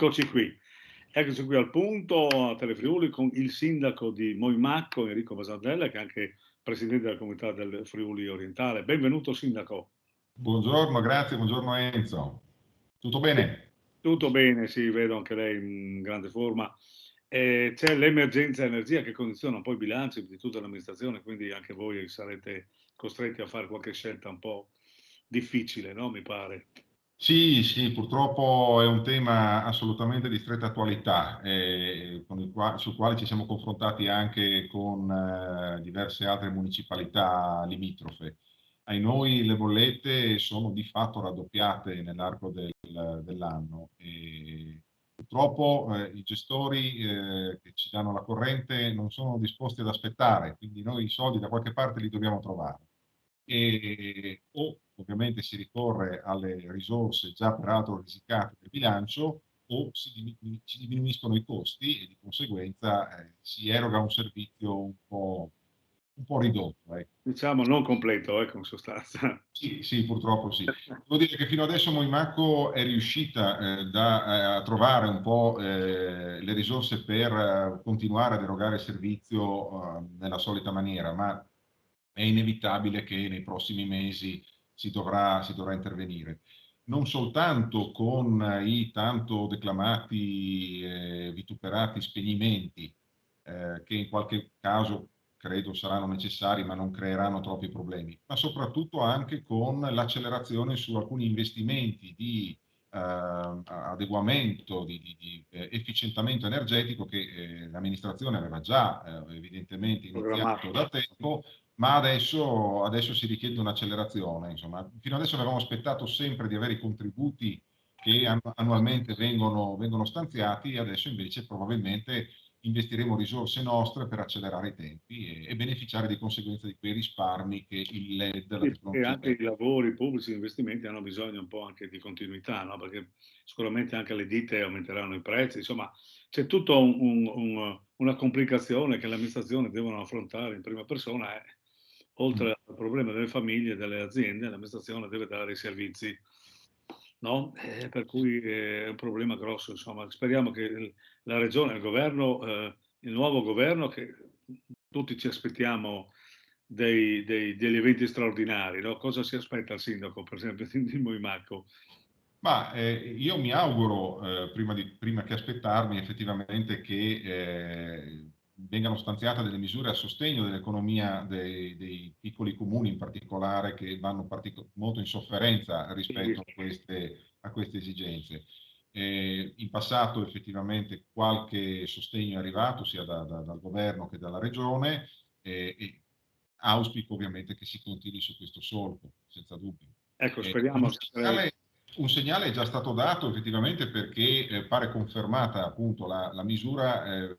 Eccoci qui al punto a Telefriuli con il sindaco di Moimacco, Enrico Basardella, che è anche presidente della comunità del Friuli Orientale. Benvenuto sindaco. Buongiorno, grazie, buongiorno Enzo. Tutto bene? Tutto bene, sì, vedo anche lei in grande forma. C'è l'emergenza energia che condiziona un po' i bilanci di tutta l'amministrazione, quindi anche voi sarete costretti a fare qualche scelta un po' difficile, no? Mi pare. Sì, sì, purtroppo è un tema assolutamente di stretta attualità, sul quale ci siamo confrontati anche con diverse altre municipalità limitrofe. Ai noi le bollette sono di fatto raddoppiate nell'arco dell'anno e purtroppo i gestori che ci danno la corrente non sono disposti ad aspettare, quindi noi i soldi da qualche parte li dobbiamo trovare. O ovviamente si ricorre alle risorse già peraltro risicate del bilancio o si diminuiscono i costi e di conseguenza si eroga un servizio un po' ridotto. Ecco. Diciamo non completo, ecco, in sostanza. Sì, sì, purtroppo sì. Devo dire che fino adesso Moimacco è riuscita a trovare un po' le risorse per continuare ad erogare il servizio nella solita maniera, ma è inevitabile che nei prossimi mesi si dovrà intervenire. Non soltanto con i tanto declamati, vituperati spegnimenti, che in qualche caso credo saranno necessari ma non creeranno troppi problemi, ma soprattutto anche con l'accelerazione su alcuni investimenti di adeguamento, di efficientamento energetico che l'amministrazione aveva già evidentemente iniziato da tempo, ma adesso si richiede un'accelerazione. Insomma, fino adesso avevamo aspettato sempre di avere i contributi che annualmente vengono stanziati e adesso invece probabilmente investiremo risorse nostre per accelerare i tempi e beneficiare di conseguenza di quei risparmi che il LED, la Sì, perché tecnologia anche LED. i lavori pubblici, gli investimenti hanno bisogno un po' anche di continuità, no? Perché sicuramente anche le ditte aumenteranno i prezzi, insomma, c'è tutta una complicazione che le amministrazioni devono affrontare in prima persona. Oltre al problema delle famiglie e delle aziende, l'amministrazione deve dare i servizi, no? Per cui è un problema grosso, insomma. Speriamo che la regione, il governo, il nuovo governo, che tutti ci aspettiamo degli eventi straordinari, no? Cosa si aspetta il sindaco, per esempio, di Moimacco? Ma io mi auguro, prima che aspettarmi, effettivamente che vengano stanziate delle misure a sostegno dell'economia dei piccoli comuni in particolare che vanno molto in sofferenza rispetto a queste esigenze. In passato effettivamente qualche sostegno è arrivato sia dal governo che dalla regione e auspico ovviamente che si continui su questo solco, senza dubbio. Ecco, Eh, speriamo un sempre. segnale, un segnale è già stato dato effettivamente perché pare confermata appunto la misura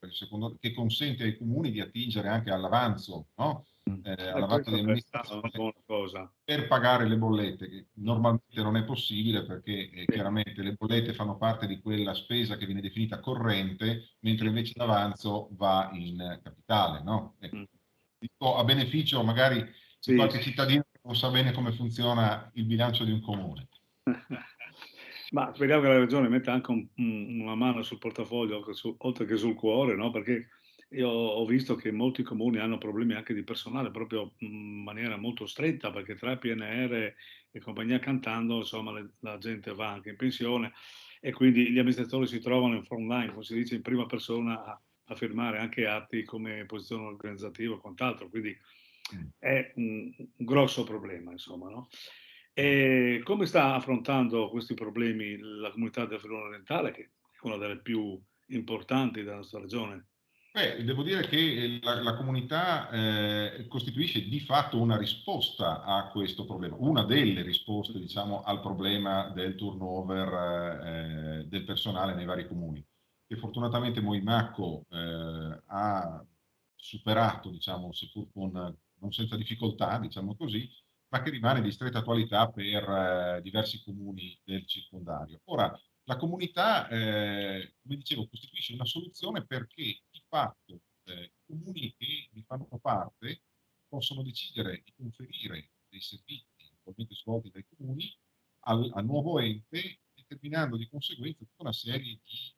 che consente ai comuni di attingere anche all'avanzo, no? All'avanzo Questa di è stata una amministrazione buona cosa. per pagare le bollette, che normalmente non è possibile perché Sì. chiaramente le bollette fanno parte di quella spesa che viene definita corrente, mentre invece l'avanzo va in capitale, no? Mm. Dico a beneficio magari di Sì, qualche cittadino che non sa bene come funziona il bilancio di un comune. ma speriamo che la regione metta anche una mano sul portafoglio, oltre che sul cuore, no? Perché io ho visto che molti comuni hanno problemi anche di personale, proprio in maniera molto stretta, perché tra PNR e compagnia cantando, insomma, la gente va anche in pensione e quindi gli amministratori si trovano in front line, come si dice, in prima persona a firmare anche atti come posizione organizzativa e quant'altro. Quindi Mm. è un grosso problema, insomma, no? E come sta affrontando questi problemi la comunità del Friuli Orientale, che è una delle più importanti della nostra regione? Beh, devo dire che la comunità costituisce di fatto una risposta a questo problema, una delle risposte, diciamo, al problema del turnover del personale nei vari comuni, che fortunatamente Moimacco ha superato, diciamo, seppur non senza difficoltà, diciamo così, ma che rimane di stretta attualità per diversi comuni del circondario. Ora, la comunità, come dicevo, costituisce una soluzione perché di fatto i comuni che ne fanno parte possono decidere di conferire dei servizi attualmente svolti dai comuni al nuovo ente, determinando di conseguenza tutta una serie di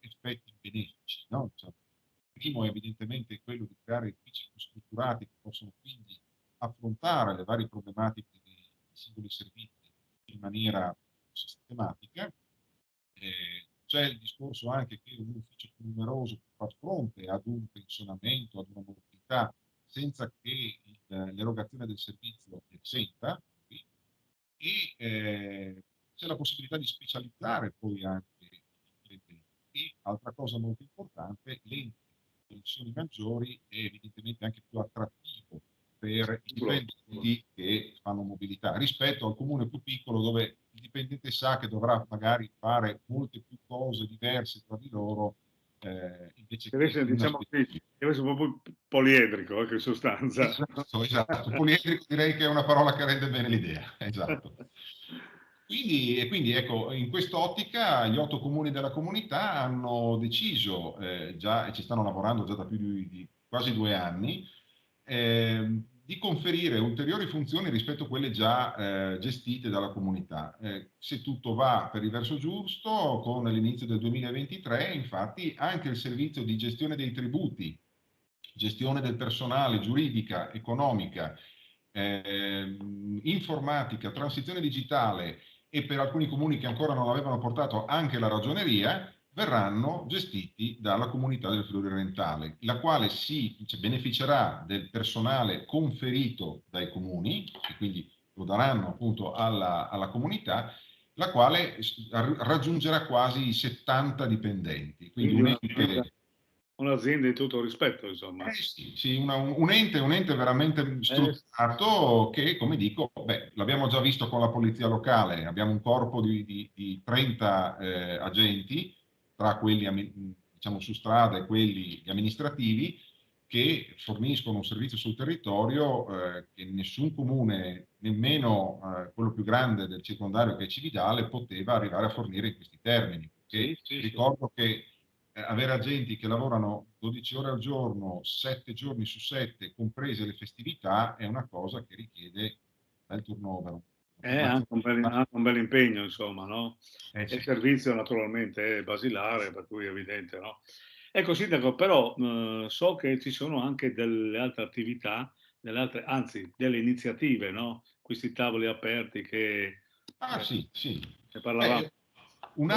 effetti benefici, no? Diciamo, il primo è evidentemente quello di creare uffici più strutturati che possono quindi affrontare le varie problematiche dei singoli servizi in maniera sistematica. C'è il discorso anche che un ufficio più numeroso può far fronte ad un pensionamento, ad una mobilità, senza che l'erogazione del servizio ne risenta, e c'è la possibilità di specializzare poi anche i dipendenti. E altra cosa molto importante, le pensioni maggiori è evidentemente anche più attrattivo per i dipendenti che fanno mobilità rispetto al comune più piccolo dove il dipendente sa che dovrà magari fare molte più cose diverse tra di loro invece che Deve una diciamo così, specifica. deve essere proprio poliedrico, in sostanza. Esatto, esatto. Poliedrico direi che è una parola che rende bene l'idea, esatto. Quindi ecco, in quest'ottica gli 8 comuni della comunità hanno deciso già, e ci stanno lavorando già da più di quasi 2 anni, di conferire ulteriori funzioni rispetto a quelle già gestite dalla comunità. Se tutto va per il verso giusto, con l'inizio del 2023, infatti, anche il servizio di gestione dei tributi, gestione del personale, giuridica, economica, informatica, transizione digitale e per alcuni comuni che ancora non avevano portato anche la ragioneria, verranno gestiti dalla comunità del Friuli Orientale, la quale beneficerà del personale conferito dai comuni, e quindi lo daranno appunto alla comunità, la quale raggiungerà quasi i 70 dipendenti. Quindi Quindi un ente un'azienda di tutto rispetto, insomma. sì, sì, un ente veramente strutturato che, come dico, beh, l'abbiamo già visto con la polizia locale, abbiamo un corpo di 30 agenti, tra quelli diciamo, su strada e quelli amministrativi, che forniscono un servizio sul territorio che nessun comune, nemmeno quello più grande del circondario che è Cividale, poteva arrivare a fornire in questi termini. Sì, Perché sì, sì. ricordo che avere agenti che lavorano 12 ore al giorno, 7 giorni su 7, comprese le festività, è una cosa che richiede un bel turnover. È anche un bel impegno, insomma, no? E il Sì. servizio naturalmente è basilare, per cui è evidente, no? Ecco, Sindaco, però so che ci sono anche delle altre attività, anzi, delle iniziative, no? Questi tavoli aperti Ah, sì, sì. ne parlavamo. Beh,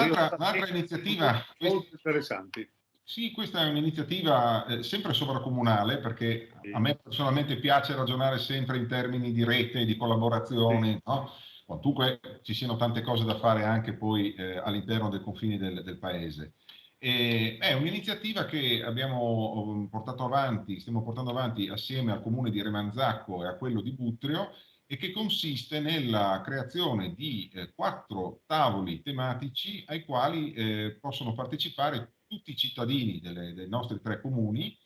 Io un'altra iniziativa, molto interessanti. sì, questa è un'iniziativa sempre sovracomunale perché a Sì, me personalmente piace ragionare sempre in termini di rete, di sì, collaborazione, no? Quantunque ci siano tante cose da fare anche poi all'interno dei confini del paese. È un'iniziativa che abbiamo portato avanti, stiamo portando avanti assieme al comune di Remanzacco e a quello di Butrio e che consiste nella creazione di 4 tavoli tematici ai quali possono partecipare tutti i cittadini dei nostri 3 comuni,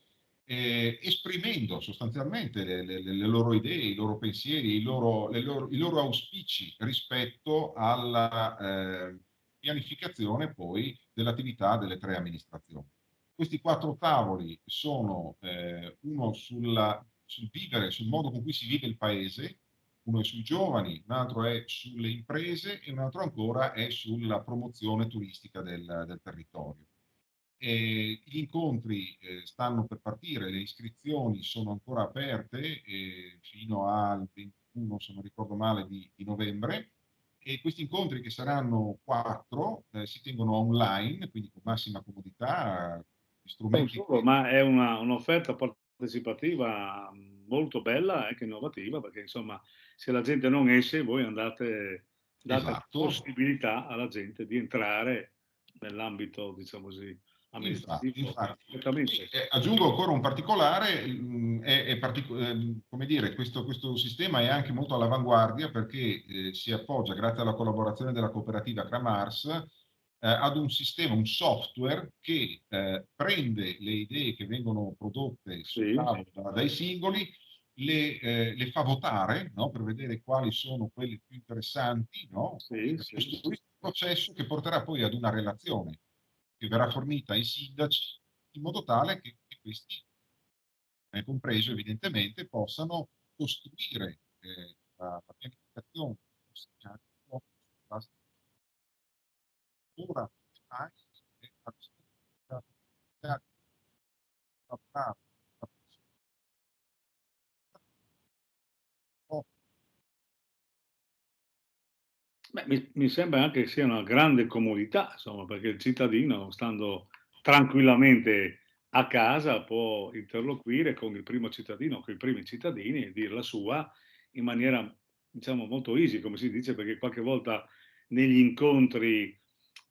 esprimendo sostanzialmente le loro idee, i loro pensieri, i loro auspici rispetto alla pianificazione poi dell'attività delle 3 amministrazioni. Questi 4 tavoli sono uno sul vivere, sul modo con cui si vive il paese, uno è sui giovani, un altro è sulle imprese e un altro ancora è sulla promozione turistica del territorio. Gli incontri stanno per partire, le iscrizioni sono ancora aperte fino al 21, se non ricordo male, di novembre. E questi incontri, che saranno 4, si tengono online, quindi con massima comodità, non strumenti solo, ma è un'offerta partecipativa molto bella e anche innovativa, perché insomma, se la gente non esce, voi date la esatto. possibilità alla gente di entrare nell'ambito, diciamo così, Infatti, amministrativo. infatti. Qui, Perfettamente. aggiungo ancora un particolare, come dire, questo sistema è anche molto all'avanguardia perché si appoggia, grazie alla collaborazione della cooperativa Cramars, ad un sistema, un software che prende le idee che vengono prodotte sul Sì, tavolo dai singoli, le fa votare, no, per vedere quali sono quelle più interessanti, no, sì, e sì. costruire un processo che porterà poi ad una relazione che verrà fornita ai sindaci in modo tale che questi, compreso evidentemente, possano costruire la pianificazione ora anche Beh, mi sembra anche che sia una grande comodità, insomma, perché il cittadino, stando tranquillamente a casa, può interloquire con il primo cittadino, con i primi cittadini e dire la sua in maniera, diciamo, molto easy, come si dice, perché qualche volta negli incontri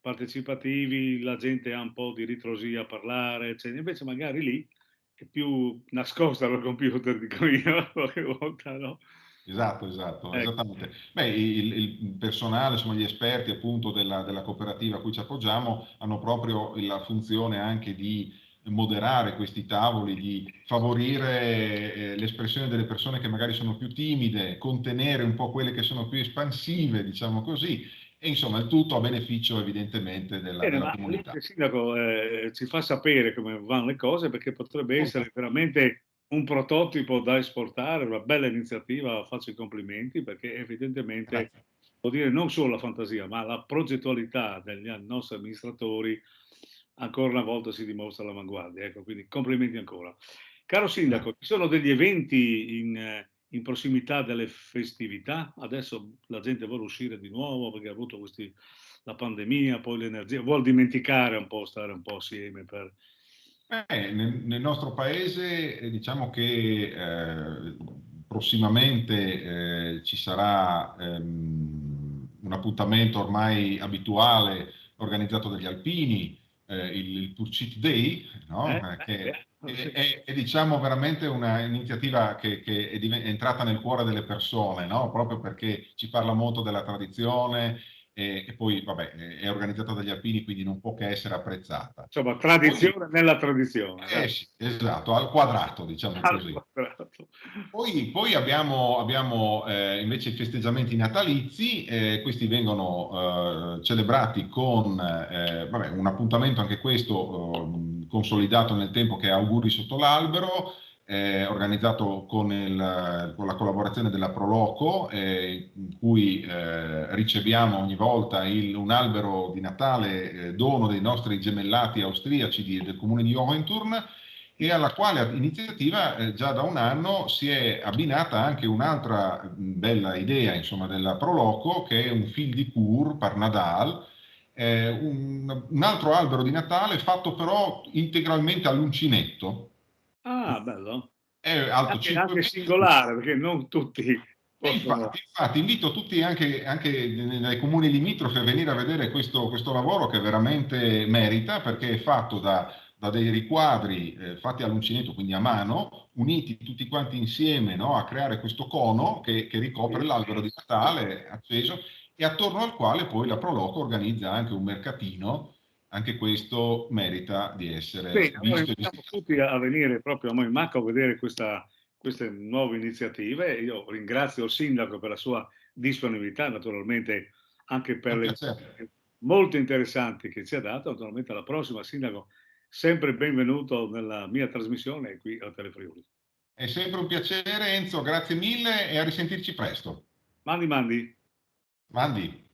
partecipativi la gente ha un po' di ritrosia a parlare, cioè, invece magari lì è più nascosta al computer, dico io, qualche volta, no? Esatto, Ecco. esattamente. Beh, il personale, insomma, gli esperti appunto della cooperativa a cui ci appoggiamo hanno proprio la funzione anche di moderare questi tavoli, di favorire l'espressione delle persone che magari sono più timide, contenere un po' quelle che sono più espansive, diciamo così, e insomma il tutto a beneficio evidentemente Bene, della ma comunità. comunque il sindaco ci fa sapere come vanno le cose perché potrebbe essere veramente un prototipo da esportare, una bella iniziativa, faccio i complimenti perché evidentemente Grazie. vuol dire non solo la fantasia, ma la progettualità degli nostri amministratori ancora una volta si dimostra all'avanguardia. Ecco, quindi complimenti ancora. Caro sindaco, ci sono degli eventi in prossimità delle festività? Adesso la gente vuole uscire di nuovo perché ha avuto la pandemia, poi l'energia, vuol dimenticare un po', stare un po' assieme per... Nel nostro paese diciamo che prossimamente ci sarà un appuntamento ormai abituale organizzato dagli alpini, il Pursuit Day, no? Che Sì. è, diciamo veramente un'iniziativa che è entrata nel cuore delle persone, no? Proprio perché ci parla molto della tradizione e poi vabbè, è organizzata dagli alpini, quindi non può che essere apprezzata. Insomma, Poi, tradizione nella tradizione. sì, esatto, al quadrato, diciamo Al così. quadrato. Poi abbiamo invece i festeggiamenti natalizi, questi vengono celebrati con vabbè, un appuntamento anche questo consolidato nel tempo che è Auguri sotto l'albero, organizzato con la collaborazione della Proloco, in cui riceviamo ogni volta un albero di Natale, dono dei nostri gemellati austriaci del comune di Oventurn, e alla quale iniziativa già da un anno si è abbinata anche un'altra bella idea, insomma, della Proloco, che è un fil di cour par Nadal, un altro albero di Natale fatto però integralmente all'uncinetto. Ah, bello. È alto Anche, 5 anche metri. singolare, perché non tutti E possono... infatti, invito tutti anche nei comuni limitrofi a venire a vedere questo lavoro che veramente merita, perché è fatto da dei riquadri fatti all'uncinetto, quindi a mano, uniti tutti quanti insieme, no, a creare questo cono che ricopre l'albero di Natale acceso e attorno al quale poi la Proloco organizza anche un mercatino. Anche questo merita di essere Bene, allora visto e invitiamo visitato. tutti a venire proprio a Moimacco a vedere queste nuove iniziative. Io ringrazio il sindaco per la sua disponibilità, naturalmente anche È per un le piacere. informazioni molto interessanti che ci ha dato. Naturalmente alla prossima, sindaco, sempre benvenuto nella mia trasmissione qui a Telefriuli. È sempre un piacere, Enzo, grazie mille e a risentirci presto. Mandi, mandi. Mandi.